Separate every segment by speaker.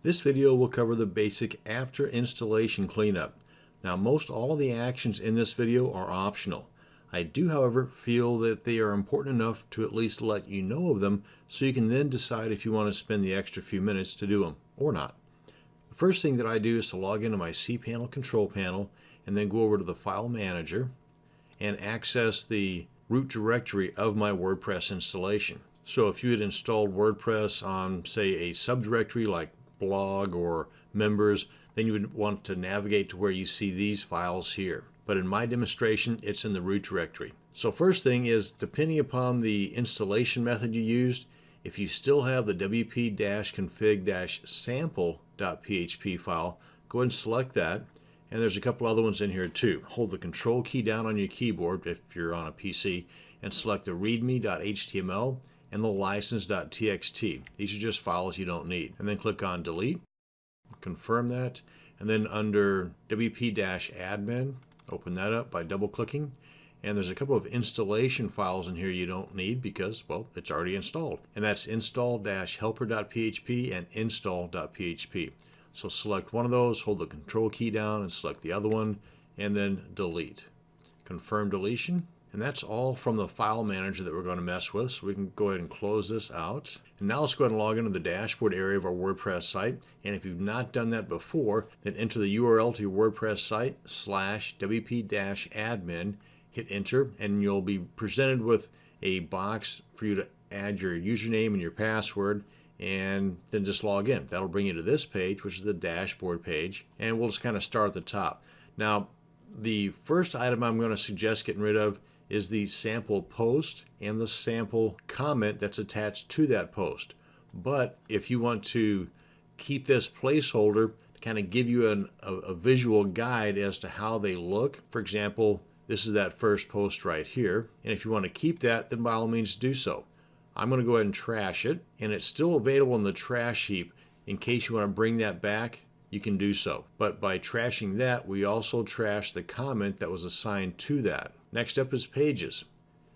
Speaker 1: This video will cover the basic after installation cleanup. Now, most all of the actions in this video are optional. I do, however, feel that they are important enough to at least let you know of them so you can then decide if you want to spend the extra few minutes to do them or not. The first thing that I do is to log into my cPanel control panel and then go over to the File Manager and access the root directory of my WordPress installation. So if you had installed WordPress on, say, a subdirectory like blog or members, then you would want to navigate to where you see these files here. But in my demonstration, it's in the root directory. So first thing is, depending upon the installation method you used, if you still have the wp-config-sample.php file, go ahead and select that. And there's a couple other ones in here too. Hold the control key down on your keyboard if you're on a PC and select the readme.html and the license.txt. These are just files you don't need. And then click on delete, confirm that, and then under wp-admin, open that up by double clicking. And there's a couple of installation files in here you don't need because, well, it's already installed. And that's install-helper.php and install.php. So select one of those, hold the control key down and select the other one, and then delete. Confirm deletion. And that's all from the file manager that we're going to mess with. So we can go ahead and close this out. And now let's go ahead and log into the dashboard area of our WordPress site. And if you've not done that before, then enter the URL to your WordPress site /wp-admin, hit enter, and you'll be presented with a box for you to add your username and your password, and then just log in. That'll bring you to this page, which is the dashboard page, and we'll just kind of start at the top. Now, the first item I'm going to suggest getting rid of is the sample post and the sample comment that's attached to that post. But if you want to keep this placeholder to kind of give you a visual guide as to how they look, for example, this is that first post right here, and if you want to keep that, then by all means do so. I'm going to go ahead and trash it, and it's still available in the trash heap. In case you want to bring that back, you can do so. But by trashing that, we also trash the comment that was assigned to that. Next up is pages.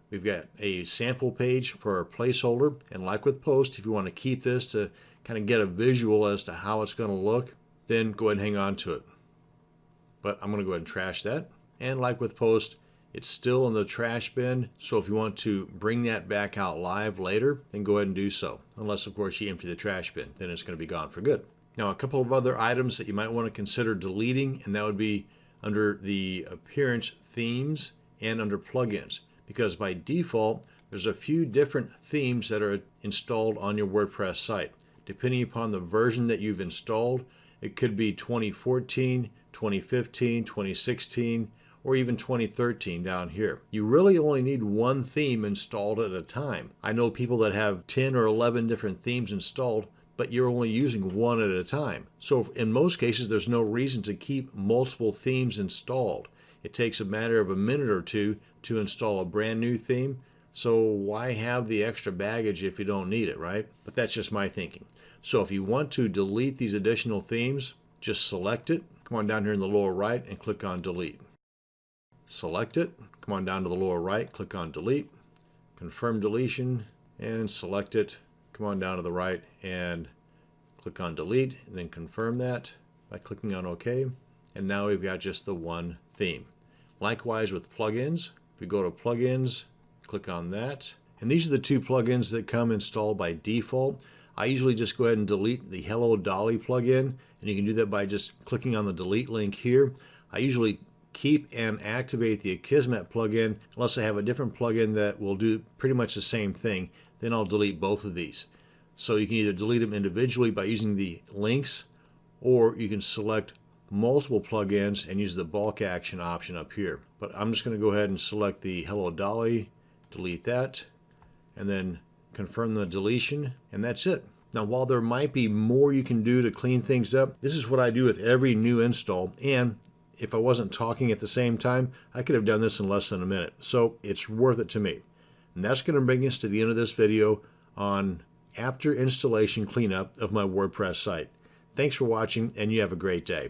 Speaker 1: We've got a sample page for our placeholder, and like with post, if you want to keep this to kind of get a visual as to how it's going to look, then go ahead and hang on to it. But I'm going to go ahead and trash that. And like with post, it's still in the trash bin, so if you want to bring that back out live later, then go ahead and do so. Unless, of course, you empty the trash bin, then it's going to be gone for good. Now, a couple of other items that you might want to consider deleting, and that would be under the appearance themes and under plugins, because by default, there's a few different themes that are installed on your WordPress site. Depending upon the version that you've installed, it could be 2014, 2015, 2016, or even 2013 down here. You really only need one theme installed at a time. I know people that have 10 or 11 different themes installed, but you're only using one at a time. So in most cases, there's no reason to keep multiple themes installed. It takes a matter of a minute or two to install a brand new theme, so why have the extra baggage if you don't need it, right? But that's just my thinking. So if you want to delete these additional themes, just select it, come on down here in the lower right and click on delete. Select it, come on down to the lower right, click on delete, confirm deletion, and select it, come on down to the right and click on delete, and then confirm that by clicking on OK. And now we've got just the one theme. Likewise with plugins, if we go to plugins, click on that. And these are the two plugins that come installed by default. I usually just go ahead and delete the Hello Dolly plugin, and you can do that by just clicking on the delete link here. I usually keep and activate the Akismet plugin unless I have a different plugin that will do pretty much the same thing. Then I'll delete both of these. So you can either delete them individually by using the links, or you can select multiple plugins and use the bulk action option up here. But I'm just going to go ahead and select the Hello Dolly, delete that, and then confirm the deletion, and that's it. Now, while there might be more you can do to clean things up, this is what I do with every new install, and if I wasn't talking at the same time, I could have done this in less than a minute. So it's worth it to me. And that's going to bring us to the end of this video on after installation cleanup of my WordPress site. Thanks for watching, and you have a great day.